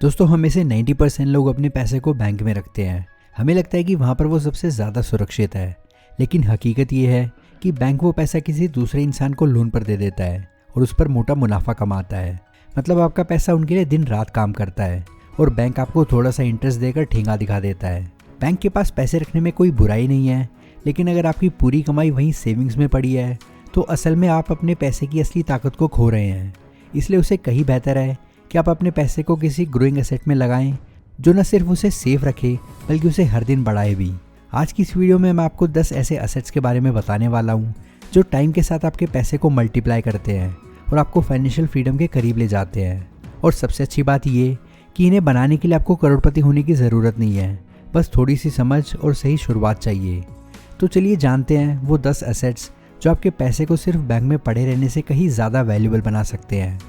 दोस्तों, हम में से 90% लोग अपने पैसे को बैंक में रखते हैं। हमें लगता है कि वहाँ पर वो सबसे ज़्यादा सुरक्षित है, लेकिन हकीकत ये है कि बैंक वो पैसा किसी दूसरे इंसान को लोन पर दे देता है और उस पर मोटा मुनाफा कमाता है। मतलब आपका पैसा उनके लिए दिन रात काम करता है और बैंक आपको थोड़ा सा इंटरेस्ट देकर ठेंगा दिखा देता है। बैंक के पास पैसे रखने में कोई बुराई नहीं है, लेकिन अगर आपकी पूरी कमाई वहीं सेविंग्स में पड़ी है तो असल में आप अपने पैसे की असली ताकत को खो रहे हैं। इसलिए उसे कहीं बेहतर है कि आप अपने पैसे को किसी ग्रोइंग एसेट में लगाएं जो न सिर्फ उसे सेफ रखे बल्कि उसे हर दिन बढ़ाए भी। आज की इस वीडियो में मैं आपको 10 ऐसे एसेट्स के बारे में बताने वाला हूं जो टाइम के साथ आपके पैसे को मल्टीप्लाई करते हैं और आपको फाइनेंशियल फ्रीडम के करीब ले जाते हैं। और सबसे अच्छी बात ये कि इन्हें बनाने के लिए आपको करोड़पति होने की ज़रूरत नहीं है, बस थोड़ी सी समझ और सही शुरुआत चाहिए। तो चलिए जानते हैं वो 10 एसेट्स जो आपके पैसे को सिर्फ बैंक में पड़े रहने से कहीं ज़्यादा वैल्यूएबल बना सकते हैं।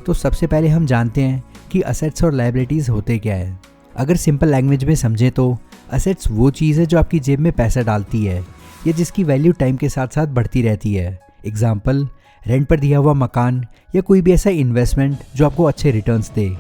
तो सबसे पहले हम जानते हैं कि असेट्स और लायबिलिटीज़ होते क्या है। अगर सिंपल लैंग्वेज में समझें तो असेट्स वो चीज़ है जो आपकी जेब में पैसा डालती है या जिसकी वैल्यू टाइम के साथ साथ बढ़ती रहती है। एग्जाम्पल, रेंट पर दिया हुआ मकान या कोई भी ऐसा इन्वेस्टमेंट जो आपको अच्छे रिटर्न्स दे।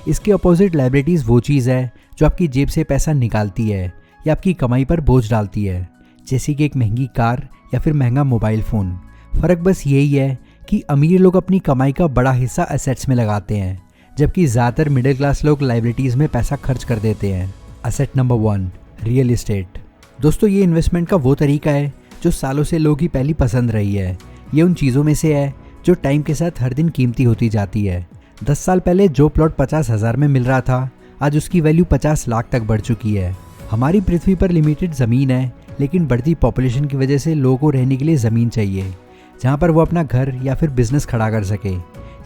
इसके अपोजिट लायबिलिटीज़ वो चीज़ है जो आपकी जेब से पैसा निकालती है या आपकी कमाई पर बोझ डालती है, जैसे कि एक महंगी कार या फिर महंगा मोबाइल फ़ोन। फ़र्क बस यही है कि अमीर लोग अपनी कमाई का बड़ा हिस्सा एसेट्स में लगाते हैं, जबकि ज़्यादातर मिडिल क्लास लोग लायबिलिटीज़ में पैसा खर्च कर देते हैं। Asset number 1, real estate. दोस्तों, ये इन्वेस्टमेंट का वो तरीका है जो सालों से लोगों की पहली पसंद रही है। ये उन चीज़ों में से है जो टाइम के साथ हर दिन कीमती होती जाती है। 10 साल पहले जो प्लॉट 50,000 में मिल रहा था, आज उसकी वैल्यू 50 लाख तक बढ़ चुकी है। हमारी पृथ्वी पर लिमिटेड ज़मीन है, लेकिन बढ़ती पॉपुलेशन की वजह से लोगों को रहने के लिए ज़मीन चाहिए जहाँ पर वो अपना घर या फिर बिजनेस खड़ा कर सके,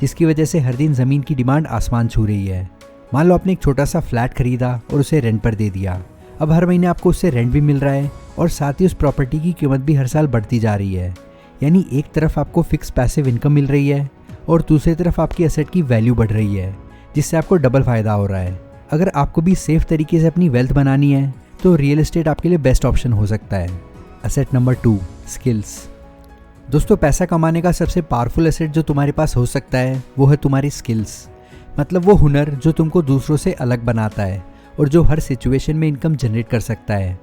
जिसकी वजह से हर दिन ज़मीन की डिमांड आसमान छू रही है। मान लो आपने एक छोटा सा फ्लैट खरीदा और उसे रेंट पर दे दिया। अब हर महीने आपको उससे रेंट भी मिल रहा है और साथ ही उस प्रॉपर्टी की कीमत भी हर साल बढ़ती जा रही है। यानी एक तरफ आपको फिक्स पैसिव इनकम मिल रही है और दूसरी तरफ आपकी एसेट की वैल्यू बढ़ रही है, जिससे आपको डबल फ़ायदा हो रहा है। अगर आपको भी सेफ तरीके से अपनी वेल्थ बनानी है तो रियल एस्टेट आपके लिए बेस्ट ऑप्शन हो सकता है। Asset number 2, skills. दोस्तों, पैसा कमाने का सबसे पावरफुल एसेट जो तुम्हारे पास हो सकता है वो है तुम्हारी स्किल्स। मतलब वो हुनर जो तुमको दूसरों से अलग बनाता है और जो हर सिचुएशन में इनकम जनरेट कर सकता है।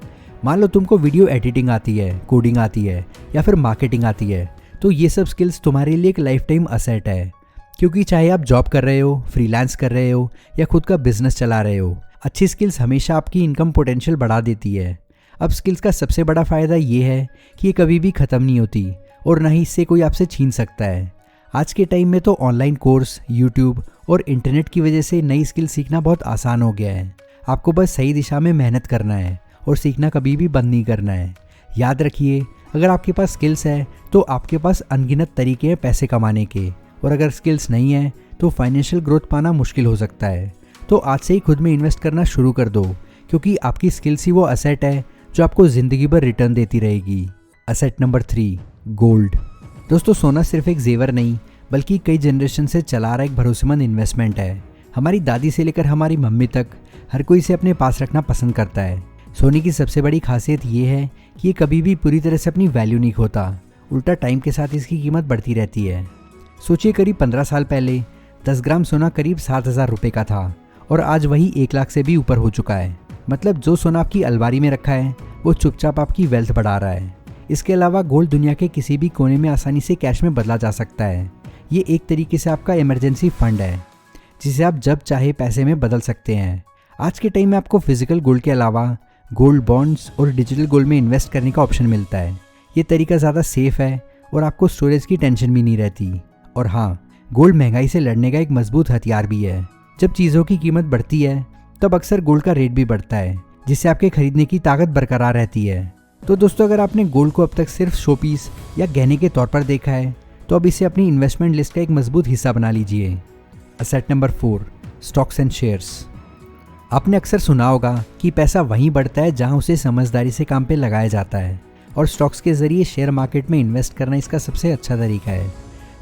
मान लो तुमको वीडियो एडिटिंग आती है, कोडिंग आती है या फिर मार्केटिंग आती है, तो ये सब स्किल्स तुम्हारे लिए एक लाइफ टाइम असेट है। क्योंकि चाहे आप जॉब कर रहे हो, फ्रीलांस कर रहे हो या खुद का बिजनेस चला रहे हो, अच्छी स्किल्स हमेशा आपकी इनकम पोटेंशियल बढ़ा देती है। अब स्किल्स का सबसे बड़ा फ़ायदा ये है कि ये कभी भी ख़त्म नहीं होती और ना ही इससे कोई आपसे छीन सकता है। आज के टाइम में तो ऑनलाइन कोर्स, यूट्यूब और इंटरनेट की वजह से नई स्किल सीखना बहुत आसान हो गया है। आपको बस सही दिशा में मेहनत करना है और सीखना कभी भी बंद नहीं करना है। याद रखिए, अगर आपके पास स्किल्स है तो आपके पास अनगिनत तरीके हैं पैसे कमाने के, और अगर स्किल्स नहीं है तो फाइनेंशियल ग्रोथ पाना मुश्किल हो सकता है। तो आज से ही खुद में इन्वेस्ट करना शुरू कर दो, क्योंकि आपकी स्किल्स ही वो असेट है जो आपको ज़िंदगी भर रिटर्न देती रहेगी। Asset number 3, gold. दोस्तों, सोना सिर्फ एक जेवर नहीं बल्कि कई जनरेशन से चला रहा एक भरोसेमंद इन्वेस्टमेंट है। हमारी दादी से लेकर हमारी मम्मी तक हर कोई इसे अपने पास रखना पसंद करता है। सोने की सबसे बड़ी खासियत ये है कि ये कभी भी पूरी तरह से अपनी वैल्यू नहीं खोता, उल्टा टाइम के साथ इसकी कीमत बढ़ती रहती है। सोचिए, करीब 15 साल पहले 10 ग्राम सोना करीब 7,000 रुपये का था और आज वही 1 लाख से भी ऊपर हो चुका है। मतलब जो सोना आपकी अलमारी में रखा है वो चुपचाप आपकी वेल्थ बढ़ा रहा है। इसके अलावा गोल्ड दुनिया के किसी भी कोने में आसानी से कैश में बदला जा सकता है। ये एक तरीके से आपका इमरजेंसी फंड है जिसे आप जब चाहे पैसे में बदल सकते हैं। आज के टाइम में आपको फिजिकल गोल्ड के अलावा गोल्ड बॉन्ड्स और डिजिटल गोल्ड में इन्वेस्ट करने का ऑप्शन मिलता है। ये तरीका ज़्यादा सेफ है और आपको स्टोरेज की टेंशन भी नहीं रहती। और हाँ, गोल्ड महंगाई से लड़ने का एक मजबूत हथियार भी है। जब चीज़ों की कीमत बढ़ती है तब अक्सर गोल्ड का रेट भी बढ़ता है, जिससे आपके खरीदने की ताकत बरकरार रहती है। तो दोस्तों, अगर आपने गोल्ड को अब तक सिर्फ शोपीस या गहने के तौर पर देखा है तो अब इसे अपनी इन्वेस्टमेंट लिस्ट का एक मजबूत हिस्सा बना लीजिए। Asset number 4, stocks and shares. आपने अक्सर सुना होगा कि पैसा वहीं बढ़ता है जहां उसे समझदारी से काम पे लगाया जाता है, और स्टॉक्स के जरिए शेयर मार्केट में इन्वेस्ट करना इसका सबसे अच्छा तरीका है।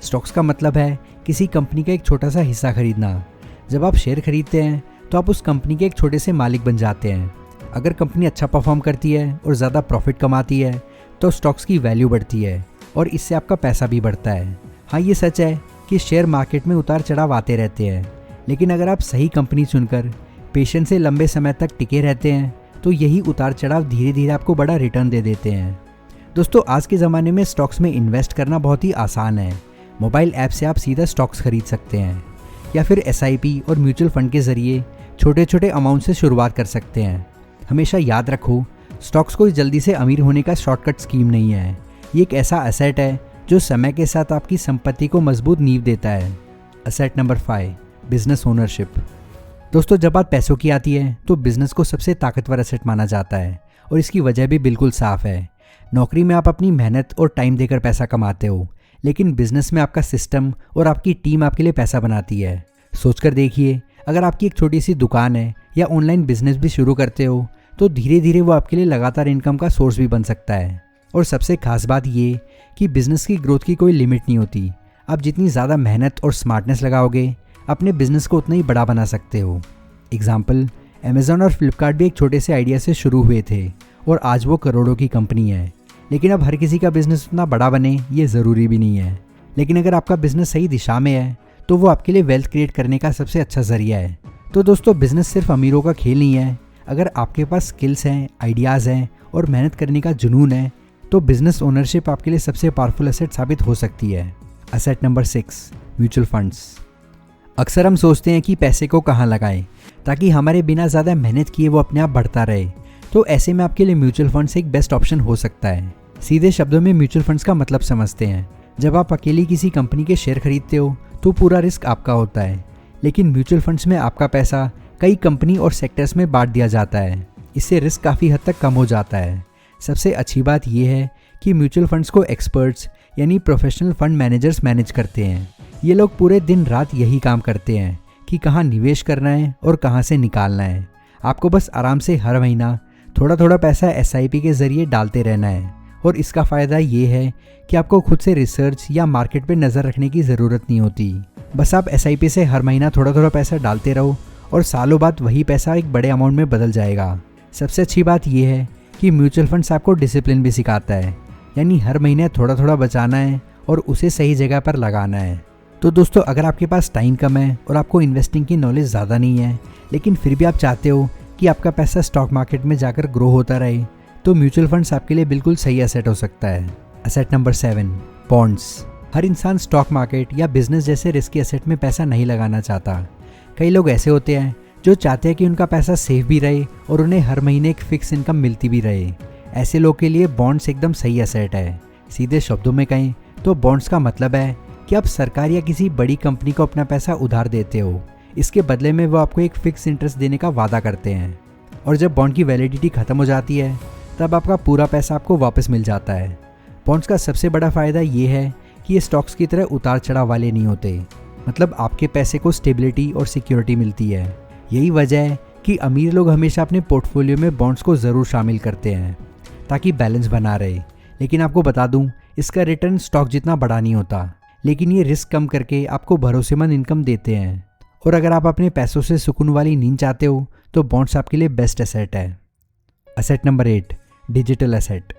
स्टॉक्स का मतलब है किसी कंपनी का एक छोटा सा हिस्सा खरीदना। जब आप शेयर खरीदते हैं तो आप उस कंपनी के एक छोटे से मालिक बन जाते हैं। अगर कंपनी अच्छा परफॉर्म करती है और ज़्यादा प्रॉफिट कमाती है तो स्टॉक्स की वैल्यू बढ़ती है और इससे आपका पैसा भी बढ़ता है। हाँ, ये सच है कि शेयर मार्केट में उतार चढ़ाव आते रहते हैं, लेकिन अगर आप सही कंपनी चुनकर पेशेंस से लंबे समय तक टिके रहते हैं तो यही उतार चढ़ाव धीरे धीरे आपको बड़ा रिटर्न दे देते हैं। दोस्तों, आज के ज़माने में स्टॉक्स में इन्वेस्ट करना बहुत ही आसान है। मोबाइल ऐप से आप सीधा स्टॉक्स खरीद सकते हैं या फिर SIP और म्यूचुअल फंड के ज़रिए छोटे छोटे अमाउंट से शुरुआत कर सकते हैं। हमेशा याद रखो, स्टॉक्स कोई जल्दी से अमीर होने का शॉर्टकट स्कीम नहीं है। ये एक ऐसा एसेट है जो समय के साथ आपकी संपत्ति को मजबूत नींव देता है। Asset number 5, business ownership. दोस्तों, जब बात पैसों की आती है तो बिजनेस को सबसे ताकतवर एसेट माना जाता है और इसकी वजह भी बिल्कुल साफ है। नौकरी में आप अपनी मेहनत और टाइम देकर पैसा कमाते हो, लेकिन बिजनेस में आपका सिस्टम और आपकी टीम आपके लिए पैसा बनाती है। सोचकर देखिए, अगर आपकी एक छोटी सी दुकान है या ऑनलाइन बिजनेस भी शुरू करते हो तो धीरे धीरे वो आपके लिए लगातार इनकम का सोर्स भी बन सकता है। और सबसे खास बात ये कि बिजनेस की ग्रोथ की कोई लिमिट नहीं होती। आप जितनी ज़्यादा मेहनत और स्मार्टनेस लगाओगे, अपने बिजनेस को उतना ही बड़ा बना सकते हो। एग्जाम्पल, अमेज़ॉन और फ्लिपकार्ट भी एक छोटे से आइडिया से शुरू हुए थे और आज वो करोड़ों की कंपनी है। लेकिन अब हर किसी का बिजनेस उतना बड़ा बने ये ज़रूरी भी नहीं है। लेकिन अगर आपका बिजनेस सही दिशा में है तो वो आपके लिए वेल्थ क्रिएट करने का सबसे अच्छा ज़रिया है। तो दोस्तों, बिजनेस सिर्फ अमीरों का खेल नहीं है। अगर आपके पास स्किल्स हैं, आइडियाज़ हैं और मेहनत करने का जुनून है तो बिजनेस ओनरशिप आपके लिए सबसे पावरफुल एसेट साबित हो सकती है। Asset number 6, mutual funds. अक्सर हम सोचते हैं कि पैसे को कहाँ लगाएं ताकि हमारे बिना ज़्यादा मेहनत किए वो अपने आप बढ़ता रहे। तो ऐसे में आपके लिए म्यूचुअल फंड्स एक बेस्ट ऑप्शन हो सकता है। सीधे शब्दों में म्यूचुअल फंड्स का मतलब समझते हैं। जब आप अकेले किसी कंपनी के शेयर खरीदते हो तो पूरा रिस्क आपका होता है, लेकिन म्यूचुअल फंड्स में आपका पैसा कई कंपनी और सेक्टर्स में बांट दिया जाता है। इससे रिस्क काफ़ी हद तक कम हो जाता है। सबसे अच्छी बात यह है कि म्यूचुअल फंड्स को एक्सपर्ट्स यानी प्रोफेशनल फंड मैनेजर्स मैनेज करते हैं। ये लोग पूरे दिन रात यही काम करते हैं कि कहाँ निवेश करना है और कहाँ से निकालना है। आपको बस आराम से हर महीना थोड़ा थोड़ा पैसा SIP के ज़रिए डालते रहना है और इसका फ़ायदा ये है कि आपको खुद से रिसर्च या मार्केट पे नज़र रखने की ज़रूरत नहीं होती। बस आप SIP से हर महीना थोड़ा थोड़ा पैसा डालते रहो और सालों बाद वही पैसा एक बड़े अमाउंट में बदल जाएगा। सबसे अच्छी बात यह है कि म्यूचुअल फंड्स आपको डिसिप्लिन भी सिखाता है, यानी हर महीने थोड़ा थोड़ा बचाना है और उसे सही जगह पर लगाना है। तो दोस्तों, अगर आपके पास टाइम कम है और आपको इन्वेस्टिंग की नॉलेज ज़्यादा नहीं है, लेकिन फिर भी आप चाहते हो कि आपका पैसा स्टॉक मार्केट में जाकर ग्रो होता रहे, तो म्यूचुअल फंड्स आपके लिए बिल्कुल सही एसेट हो सकता है। Asset number 7, bonds. हर इंसान स्टॉक मार्केट या बिजनेस जैसे रिस्की एसेट में पैसा नहीं लगाना चाहता। कई लोग ऐसे होते हैं जो चाहते हैं कि उनका पैसा सेफ भी रहे और उन्हें हर महीने एक फिक्स इनकम मिलती भी रहे। ऐसे लोग के लिए बॉन्ड्स एकदम सही एसेट है। सीधे शब्दों में कहें तो बॉन्ड्स का मतलब है कि आप सरकार या किसी बड़ी कंपनी को अपना पैसा उधार देते हो। इसके बदले में वो आपको एक फिक्स इंटरेस्ट देने का वादा करते हैं और जब बॉन्ड की वैलिडिटी ख़त्म हो जाती है तब आपका पूरा पैसा आपको वापस मिल जाता है। बॉन्ड्स का सबसे बड़ा फ़ायदा ये है कि ये स्टॉक्स की तरह उतार चढ़ाव वाले नहीं होते। मतलब आपके पैसे को स्टेबिलिटी और सिक्योरिटी मिलती है। यही वजह है कि अमीर लोग हमेशा अपने पोर्टफोलियो में बॉन्ड्स को ज़रूर शामिल करते हैं ताकि बैलेंस बना रहे। लेकिन आपको बता दूं, इसका रिटर्न स्टॉक जितना बड़ा नहीं होता, लेकिन ये रिस्क कम करके आपको भरोसेमंद इनकम देते हैं। और अगर आप अपने पैसों से सुकून वाली नींद चाहते हो तो बॉन्ड्स आपके लिए बेस्ट एसेट है। Asset number 8, digital asset.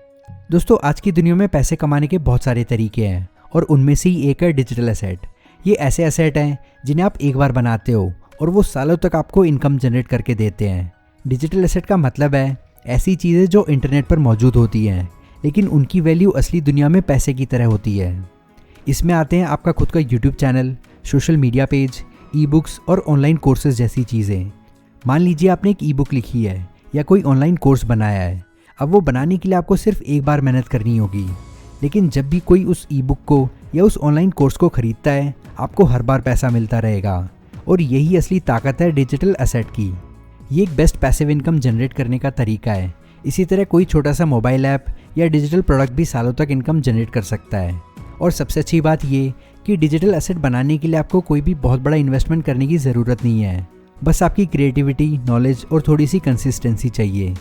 दोस्तों, आज की दुनिया में पैसे कमाने के बहुत सारे तरीके हैं और उनमें से ही एक है डिजिटल एसेट। ये ऐसे एसेट हैं जिन्हें आप एक बार बनाते हो और वो सालों तक आपको इनकम जनरेट करके देते हैं। डिजिटल एसेट का मतलब है ऐसी चीज़ें जो इंटरनेट पर मौजूद होती हैं, लेकिन उनकी वैल्यू असली दुनिया में पैसे की तरह होती है। इसमें आते हैं आपका खुद का YouTube channel, social media page, e books और ऑनलाइन कोर्सेज जैसी चीज़ें। मान लीजिए आपने एक ई बुक लिखी है या कोई ऑनलाइन कोर्स बनाया है। अब वो बनाने के लिए आपको सिर्फ एक बार मेहनत करनी होगी, लेकिन जब भी कोई उस ई बुक को या उस ऑनलाइन कोर्स को खरीदता है आपको हर बार पैसा मिलता रहेगा। और यही असली ताकत है डिजिटल एसेट की। ये एक बेस्ट पैसिव इनकम जनरेट करने का तरीका है। इसी तरह कोई छोटा सा मोबाइल ऐप या डिजिटल प्रोडक्ट भी सालों तक इनकम जनरेट कर सकता है। और सबसे अच्छी बात ये कि डिजिटल एसेट बनाने के लिए आपको कोई भी बहुत बड़ा इन्वेस्टमेंट करने की ज़रूरत नहीं है। बस आपकी क्रिएटिविटी, नॉलेज और थोड़ी सी कंसिस्टेंसी चाहिए।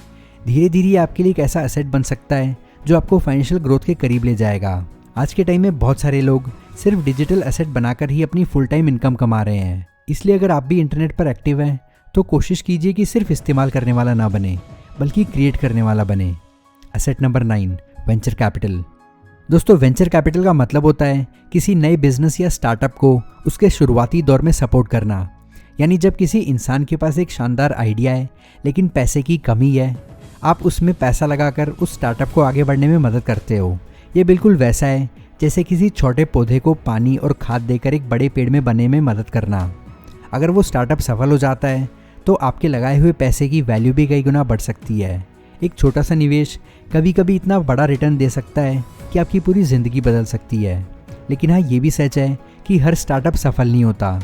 धीरे धीरे आपके लिए एक ऐसा एसेट बन सकता है जो आपको फाइनेंशियल ग्रोथ के करीब ले जाएगा। आज के टाइम में बहुत सारे लोग सिर्फ डिजिटल एसेट बनाकर ही अपनी फुल टाइम इनकम कमा रहे हैं। इसलिए अगर आप भी इंटरनेट पर एक्टिव हैं तो कोशिश कीजिए कि सिर्फ इस्तेमाल करने वाला ना बने, बल्कि क्रिएट करने वाला बने। Asset number 9, venture capital. दोस्तों, वेंचर कैपिटल का मतलब होता है किसी नए बिजनेस या स्टार्टअप को उसके शुरुआती दौर में सपोर्ट करना। यानी जब किसी इंसान के पास एक शानदार आइडिया है लेकिन पैसे की कमी है, आप उसमें पैसा लगाकर उस स्टार्टअप को आगे बढ़ने में मदद करते हो। ये बिल्कुल वैसा है जैसे किसी छोटे पौधे को पानी और खाद देकर एक बड़े पेड़ में बनने में मदद करना। अगर वो स्टार्टअप सफल हो जाता है तो आपके लगाए हुए पैसे की वैल्यू भी कई गुना बढ़ सकती है। एक छोटा सा निवेश कभी कभी इतना बड़ा रिटर्न दे सकता है कि आपकी पूरी ज़िंदगी बदल सकती है। लेकिन हाँ, ये भी सच है कि हर स्टार्टअप सफल नहीं होता।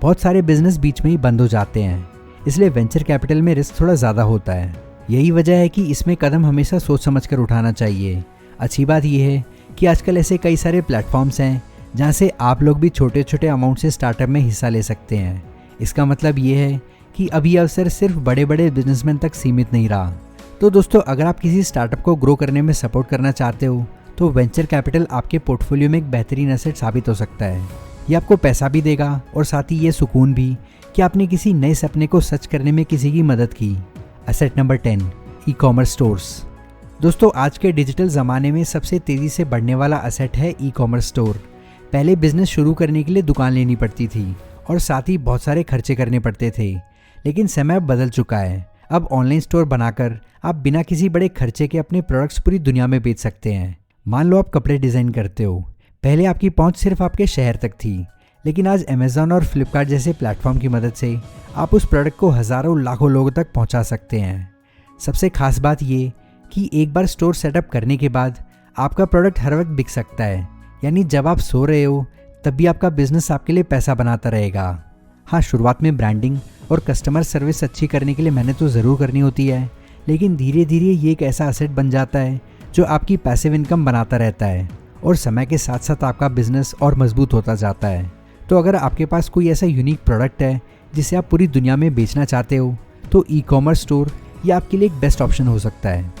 बहुत सारे बिजनेस बीच में ही बंद हो जाते हैं, इसलिए वेंचर कैपिटल में रिस्क थोड़ा ज़्यादा होता है। यही वजह है कि इसमें कदम हमेशा सोच समझ कर उठाना चाहिए। अच्छी बात यह है कि आजकल ऐसे कई सारे प्लेटफॉर्म्स हैं जहाँ से आप लोग भी छोटे छोटे अमाउंट से स्टार्टअप में हिस्सा ले सकते हैं। इसका मतलब ये है कि अब ये अवसर सिर्फ बड़े बड़े बिजनेसमैन तक सीमित नहीं रहा। तो दोस्तों, अगर आप किसी स्टार्टअप को ग्रो करने में सपोर्ट करना चाहते हो तो वेंचर कैपिटल आपके पोर्टफोलियो में एक बेहतरीन एसेट साबित हो सकता है। ये आपको पैसा भी देगा और साथ ही ये सुकून भी कि आपने किसी नए सपने को सच करने में किसी की मदद की। Asset number 10, e commerce stores. दोस्तों, आज के डिजिटल ज़माने में सबसे तेज़ी से बढ़ने वाला एसेट है ई कॉमर्स स्टोर। पहले बिजनेस शुरू करने के लिए दुकान लेनी पड़ती थी और साथ ही बहुत सारे खर्चे करने पड़ते थे, लेकिन समय अब बदल चुका है। अब ऑनलाइन स्टोर बनाकर आप बिना किसी बड़े खर्चे के अपने प्रोडक्ट्स पूरी दुनिया में बेच सकते हैं। मान लो आप कपड़े डिज़ाइन करते हो। पहले आपकी पहुंच सिर्फ आपके शहर तक थी, लेकिन आज अमेज़ॉन और फ्लिपकार्ट जैसे प्लेटफॉर्म की मदद से आप उस प्रोडक्ट को हज़ारों लाखों लोगों तक पहुंचा सकते हैं। सबसे खास बात ये कि एक बार स्टोर सेटअप करने के बाद आपका प्रोडक्ट हर वक्त बिक सकता है, यानी जब आप सो रहे हो तब भी आपका बिजनेस आपके लिए पैसा बनाता रहेगा। हाँ, शुरुआत में ब्रांडिंग और कस्टमर सर्विस अच्छी करने के लिए मेहनत तो ज़रूर करनी होती है, लेकिन धीरे धीरे ये एक ऐसा एसेट बन जाता है जो आपकी पैसिव इनकम बनाता रहता है और समय के साथ साथ आपका बिजनेस और मजबूत होता जाता है। तो अगर आपके पास कोई ऐसा यूनिक प्रोडक्ट है जिसे आप पूरी दुनिया में बेचना चाहते हो तो ई कॉमर्स स्टोर ये आपके लिए एक बेस्ट ऑप्शन हो सकता है।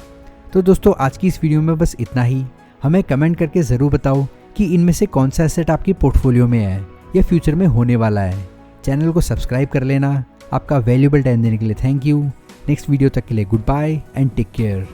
तो दोस्तों, आज की इस वीडियो में बस इतना ही। हमें कमेंट करके ज़रूर बताओ कि इनमें से कौन सा एसेट आपकी पोर्टफोलियो में है या फ्यूचर में होने वाला है। चैनल को सब्सक्राइब कर लेना। आपका वैल्यूएबल टाइम देने के लिए थैंक यू। नेक्स्ट वीडियो तक के लिए goodbye and take care.